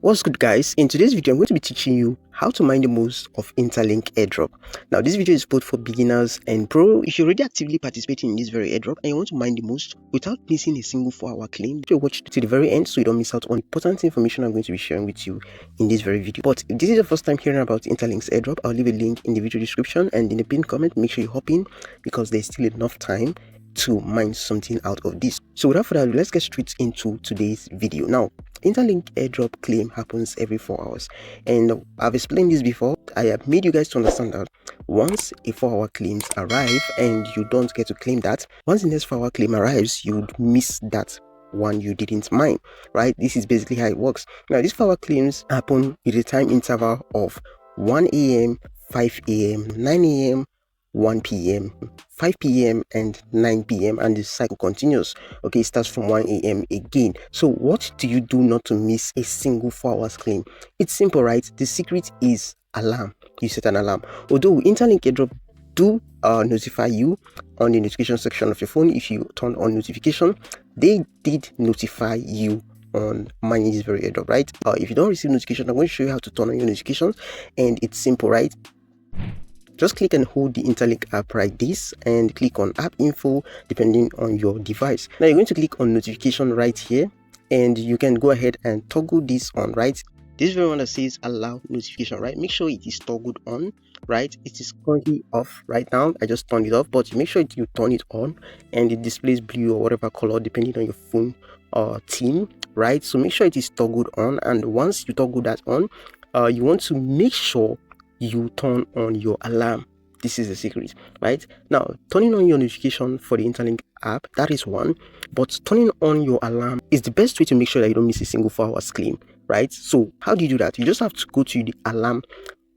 What's good, guys? In today's video I'm going to be teaching you how to mine the most of Interlink Airdrop. Now this video is both for beginners and pro. If you're already actively participating in this very airdrop and you want to mine the most without missing a single 4-hour claim, watch to the very end so you don't miss out on important information I'm going to be sharing with you in this very video. But if this is your first time hearing about Interlink's airdrop, I'll leave a link in the video description and in the pinned comment. Make sure you hop in because there's still enough time to mine something out of this. So without further ado, let's get straight into today's video. Now, Interlink airdrop claim happens every 4 hours, and I've explained this before. I have made you guys to understand that once a 4-hour claims arrive and you don't get to claim that, once the next 4-hour claim arrives, you would miss that one you didn't mine, right? This is basically how it works. Now these 4-hour claims happen with a time interval of 1 a.m, 5 a.m, 9 a.m, 1 p.m, 5 p.m, and 9 p.m, and the cycle continues. Okay, it starts from 1 a.m. again. So what do you do not to miss a single 4 hours claim? It's simple, right? The secret is alarm. You set an alarm. Although Interlink Airdrop do notify you on the notification section of your phone, if you turn on notification, they did notify you on mining this very airdrop, right? If you don't receive notification, I'm going to show you how to turn on your notifications, and it's simple, right? Just click and hold the Interlink app like this and click on app info depending on your device. Now you're going to click on notification right here, and you can go ahead and toggle this on, right? This very one that says allow notification, right? Make sure it is toggled on, right? It is currently off right now. I just turned it off, but make sure you turn it on and it displays blue or whatever color depending on your phone theme, right? So make sure it is toggled on, and once you toggle that on, you want to make sure you turn on your alarm. This is the secret, right? Now, turning on your notification for the Interlink app, that is one, but turning on your alarm is the best way to make sure that you don't miss a single 4 hours claim, right? So how do you do that? You just have to go to the alarm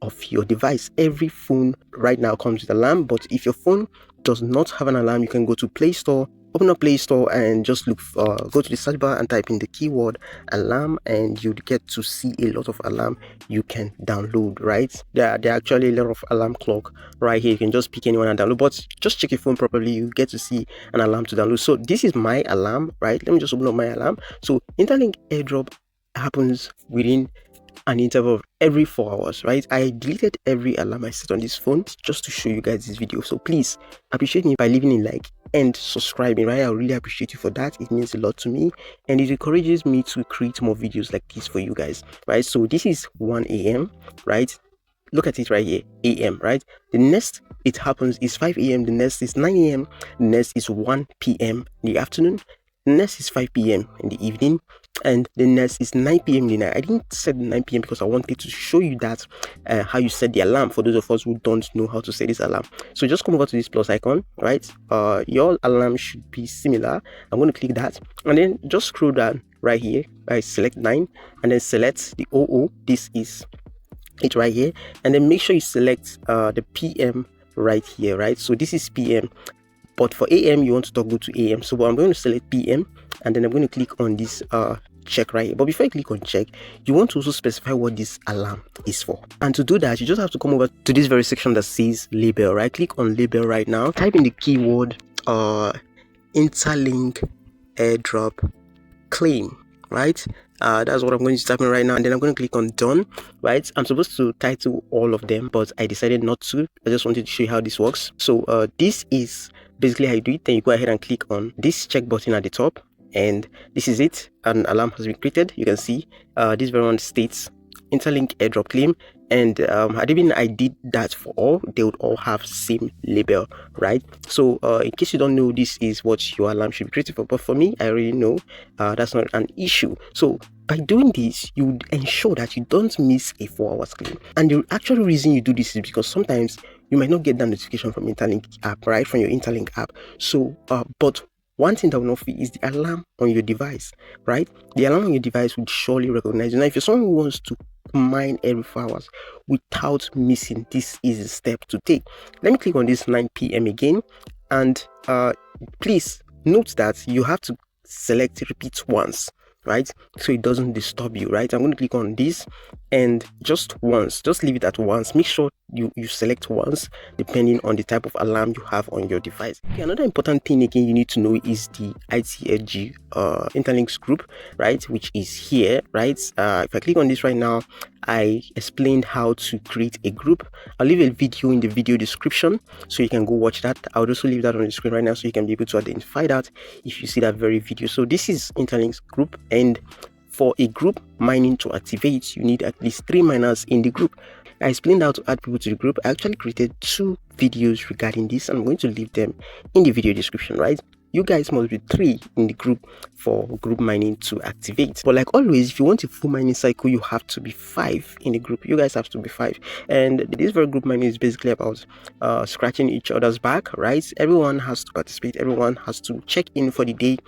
of your device. Every phone right now comes with alarm, but if your phone does not have an alarm, you can go to Play Store, open up Play Store and just look go to the search bar and type in the keyword alarm, and you'd get to see a lot of alarm you can download, right? There are actually a lot of alarm clock right here. You can just pick anyone and download, but just check your phone properly, you get to see an alarm to download. So this is my alarm, right? Let me just open up my alarm. So Interlink airdrop happens within an interval of every 4 hours, right? I deleted every alarm I set on this phone just to show you guys this video. So please appreciate me by leaving a like and subscribing, right? I really appreciate you for that. It means a lot to me and it encourages me to create more videos like this for you guys, right? So this is 1 a.m, right? Look at it right here, a.m, right? The next it happens is 5 a.m, the next is 9 a.m, the next is 1 p.m in the afternoon, the next is 5 p.m in the evening, and the next is 9 p.m in the night. I didn't set 9 p.m because I wanted to show you that how you set the alarm for those of us who don't know how to set this alarm. So just come over to this plus icon, right? Your alarm should be similar. I'm going to click that and then just scroll down right here, right? Select 9 and then select the 00. This is it right here, and then make sure you select the PM right here, right? So this is PM, but for AM you want to toggle to AM. So I'm going to select PM and then I'm going to click on this check right here. But before you click on check, you want to also specify what this alarm is for, and to do that you just have to come over to this very section that says label, right? Click on label right now, type in the keyword Interlink airdrop claim, right? That's what I'm going to type in right now, and then I'm going to click on done, right? I'm supposed to title all of them, but I decided not to. I just wanted to show you how this works. So this is basically how you do it. Then you go ahead and click on this check button at the top, and this is it. An alarm has been created. You can see this very one states Interlink airdrop claim, and had it been I did that for all, they would all have same label, right? So in case you don't know, this is what your alarm should be created for, but for me I already know that's not an issue. So by doing this, you would ensure that you don't miss a 4 hours claim. And the actual reason you do this is because sometimes you might not get that notification from Interlink app, right? From your Interlink app. So but one thing that will not fit is the alarm on your device, right? The alarm on your device would surely recognize you. Now, if you're someone who wants to mine every 4 hours without missing, this is a step to take. Let me click on this 9 p.m. again, and please note that you have to select repeat once, right? So it doesn't disturb you, right? I'm going to click on this, and just leave it at once. Make sure you select once depending on the type of alarm you have on your device. Okay, another important thing again you need to know is the ITFG Interlinks group, right, which is here, right? If I click on this right now, I explained how to create a group. I'll leave a video in the video description so you can go watch that. I'll also leave that on the screen right now so you can be able to identify that if you see that very video. So this is Interlink's group, and for a group mining to activate, you need at least 3 miners in the group. I explained how to add people to the group. I actually created 2 videos regarding this. I'm going to leave them in the video description, right? You guys must be 3 in the group for group mining to activate. But like always, if you want a full mining cycle, you have to be 5 in the group. You guys have to be 5. And this very group mining is basically about scratching each other's back, right? Everyone has to participate. Everyone has to check in for the day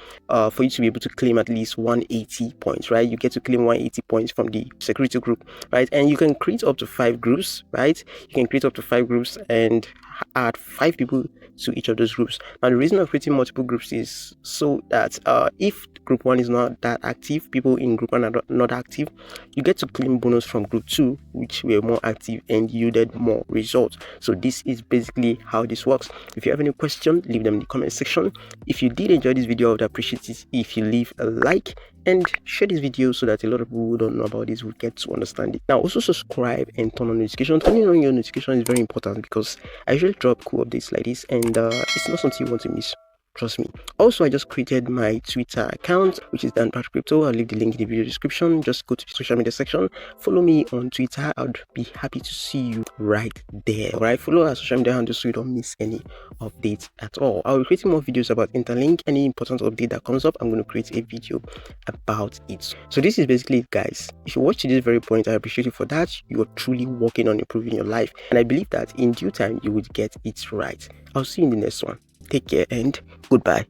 for you to be able to claim at least 180 points, right? You get to claim 180 points from the security group, right? And you can create up to 5 groups, right? You can create up to 5 groups and add 5 people to each of those groups. Now the reason of creating multiple groups is so that if group 1 is not that active, people in group 1 are not active, you get to claim bonus from group 2, which were more active and yielded more results. So this is basically how this works. If you have any question, leave them in the comment section. If you did enjoy this video, I would appreciate it if you leave a like and share this video so that a lot of people who don't know about this will get to understand it. Now also subscribe and turn on notifications. Turning on your notification is very important because I usually drop cool updates like this, and it's not something you want to miss. Trust me. Also, I just created my Twitter account, which is Dan Crypto. I'll leave the link in the video description. Just go to the social media section. Follow me on Twitter. I'd be happy to see you right there. Alright, follow our social media handle so you don't miss any updates at all. I'll be creating more videos about Interlink. Any important update that comes up, I'm going to create a video about it. So this is basically it, guys. If you watch to this very point, I appreciate you for that. You are truly working on improving your life, and I believe that in due time you would get it right. I'll see you in the next one. Take care and goodbye.